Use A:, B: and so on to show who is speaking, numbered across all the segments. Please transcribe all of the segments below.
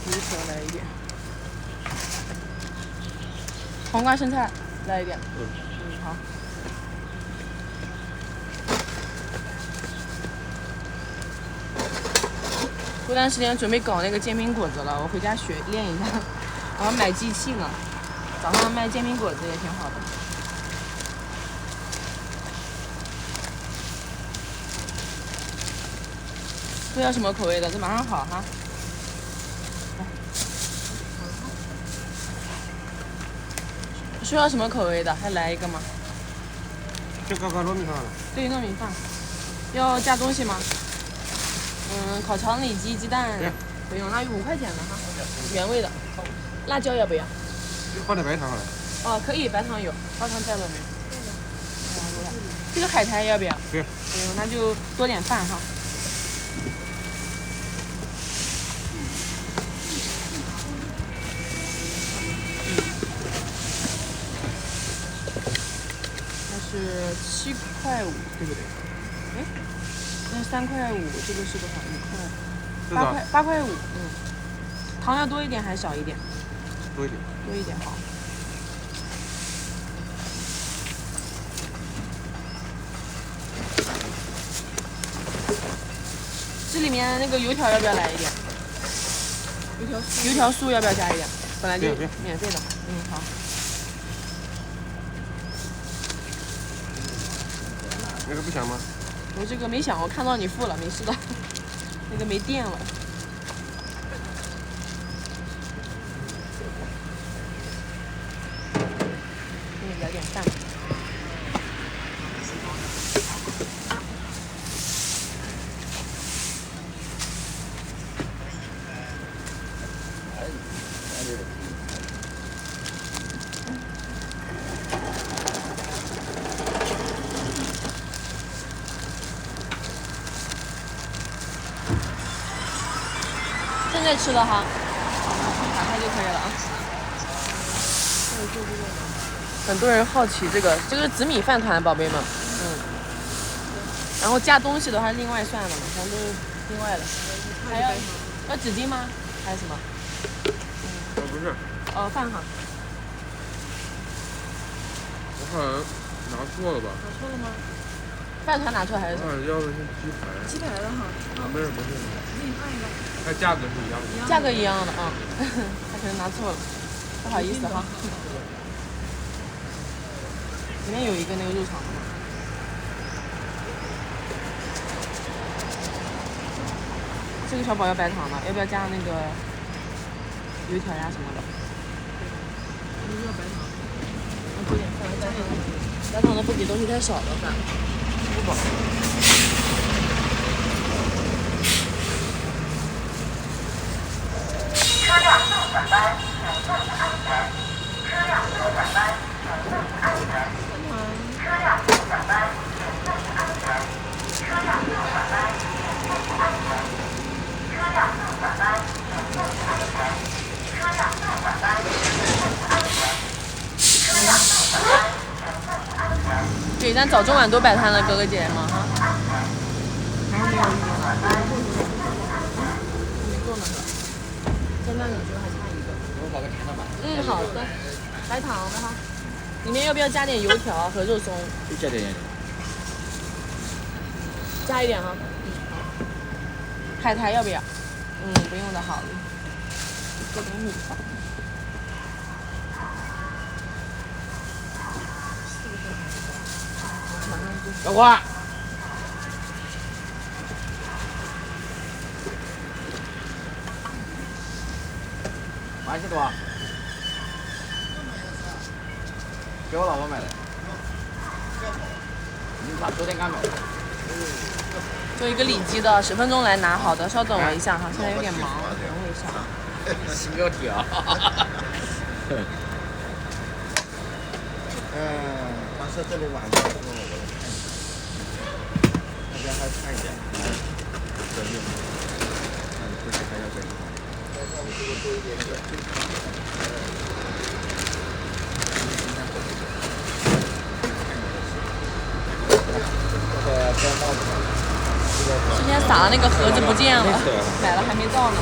A: 油条来一点，黄瓜生菜来一点。好。过段时间准备搞那个煎饼果子了，我回家练一下，然后买机器呢，早上卖煎饼果子也挺好的。这要什么口味的？这马上好哈。需要什么口味的？还来一个吗？
B: 就搞糯米饭了。
A: 对，糯米饭。要加东西吗？烤肠里脊、鸡蛋。不用，那5块钱的哈，原味的。辣椒要不要？
B: 放点白糖来。
A: 哦，可以，白糖有，高糖在了没？这个海苔要不要？
B: 不用，
A: 那就多点饭哈。是7块5，对不对？哎，那3块5，这个是多少？1块？8块5，糖要多一点还是少一点？
B: 多一点。
A: 多一点好。这里面那个油条要不要来一点？油条酥要不要加一点？本来就免费的嘛。好。
B: 那个不想吗？
A: 我这个没想，我看到你付了，没事的。那个没电了。给你来点饭。现在吃的哈，打开就可以了啊。很多人好奇这个是紫米饭团，宝贝们，然后加东西的话另外算了嘛，咱都另外的。还要纸巾吗？还是什么？
B: 不是。
A: 饭哈。
B: 我好像拿错了吧？
A: 拿错了吗？饭团拿错还是什么？
B: 要的是鸡排。
A: 鸡排的哈。
B: 没事没事。给你换一个。它价格是一样的。
A: 价格一样的啊，他可能拿错了，不好意思哈。里面有一个那个肉肠的吗？这个小宝要白糖的，要不要加那个油条呀什么的？要白糖。多点饭，白糖的不给东西太少了，饭不饱。
C: 车辆右转弯，请注意安全。车辆右转弯，请注意安全。车辆右转弯，请注意安全。车辆右转弯，请注意安全。车辆右转弯，请注意安全。车辆右转弯，请注意安全。车辆右转弯，请注意安全。
A: 对，咱早中晚都摆摊的哥哥姐姐们哈。然后没有没够呢是吧？现在你说还差一个。
D: 我搞个甜的吧。
A: 好的，白糖的哈。里面要不要加点油条和肉松？
D: 就加点。
A: 加一点哈。好。海苔要不要？不用的好。这点米饭。
D: 小花。买些多？给我老婆买的。他昨天刚买的。
A: 做一个里脊的，10分钟来拿，好的，稍等我一下哈，现在有点忙，等我一下。
D: 心高体啊。
E: 他说这里晚上说我来看一下，那边还差一点，这边，估计还要再一会儿。多一点
A: 之前撒的那个盒子不见了，买了还没到呢。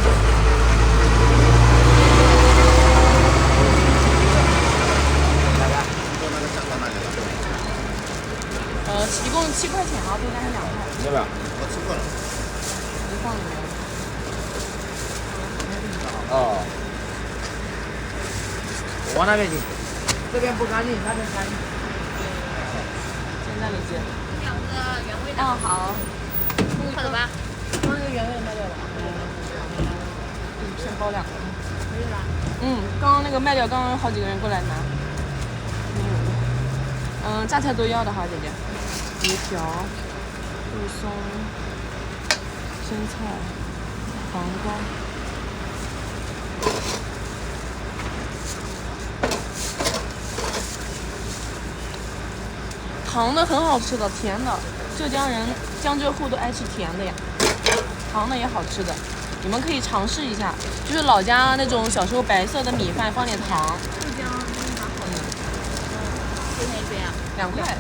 A: 一共7块钱啊，多加上2块。
E: 要不要？我吃过了。
A: 你放里面。
D: 哦。我往那边去，这边不干净，那边干净。
A: 先在里接。
C: 2个原味的。
A: 哦，好。
C: 好的吧？
A: 刚那个原味的卖掉了。先包2个。
C: 没有了。
A: 刚刚那个卖掉，刚刚好几个人过来拿。榨菜都要的哈，姐姐。鱼条、肉松、生菜、黄瓜。糖的很好吃的，甜的，浙江人、江浙沪都爱吃甜的呀。糖的也好吃的，你们可以尝试一下，就是老家那种小时候白色的米饭放点糖。
C: 浙江那啥好吃。多少钱一杯啊
A: ？2块。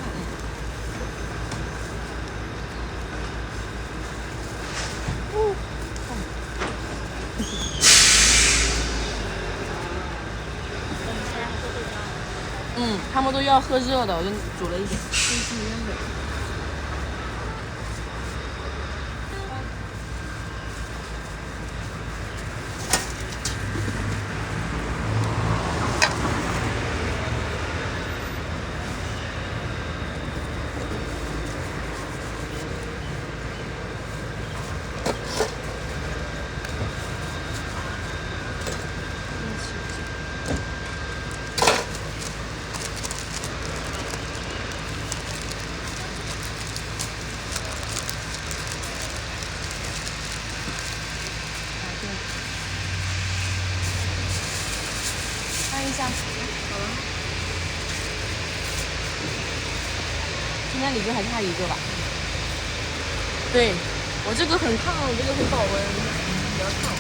A: 他们都要喝热的，我就煮了一点。看一下，好了。今天里边还差1个吧？对，我这个很烫，我这个很保温，比较烫，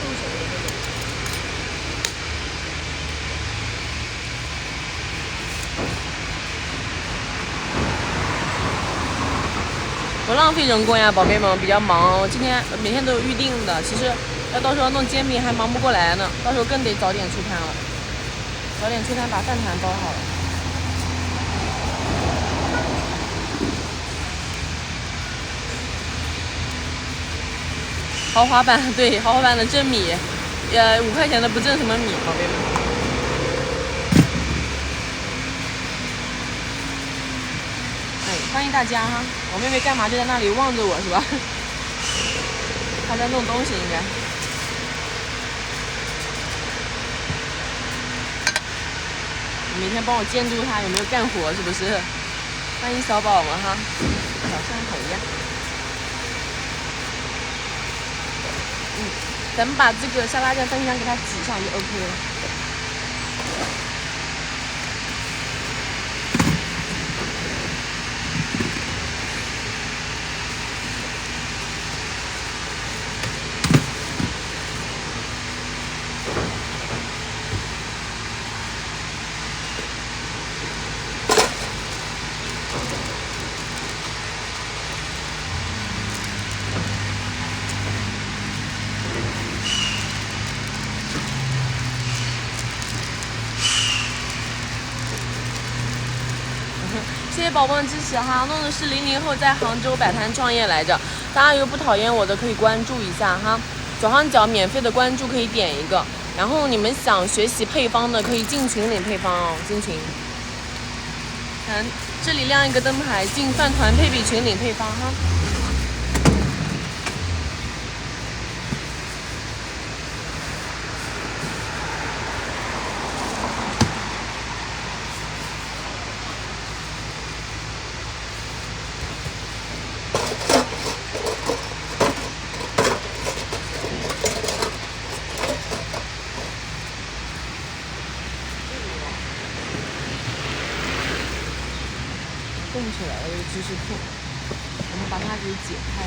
A: 用手的这个。不浪费人工呀，宝贝们，比较忙，我今天每天都有预定的，其实。要到时候弄煎饼还忙不过来呢，到时候更得早点出摊了。早点出摊把饭团包好了。豪华版，对，豪华版的蒸米，5块钱的不挣什么米，宝贝们。欢迎大家哈！我妹妹干嘛就在那里望着我是吧？她在弄东西应该。每天帮我监督他有没有干活，是不是？欢迎小宝们哈，小山头呀。咱们把这个沙拉酱分享给它挤上就 OK 了。谢谢宝宝的支持哈，弄的是00后在杭州摆摊创业来着，大家有不讨厌我的可以关注一下哈，左上角免费的关注可以点一个，然后你们想学习配方的可以进群领配方哦，进群。这里亮一个灯牌，进饭团配比群领配方哈。动起来了，这个知识库，我们把它给解开。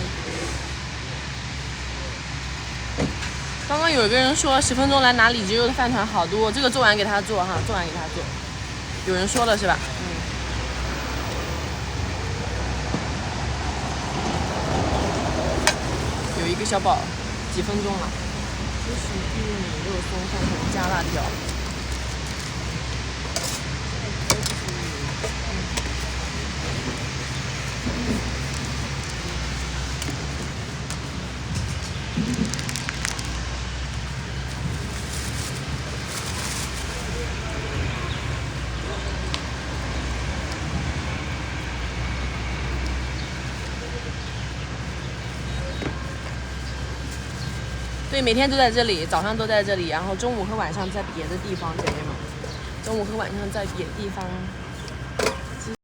A: 刚刚有一个人说10分钟来拿里脊肉的饭团好多，这个做完给他做哈，做完给他做。有人说了是吧？有一个小宝，几分钟了？芝士、玉米、肉松、饭团加辣条。对，每天都在这里，早上都在这里，然后中午和晚上在别的地方，姐妹们。中午和晚上在别的地方。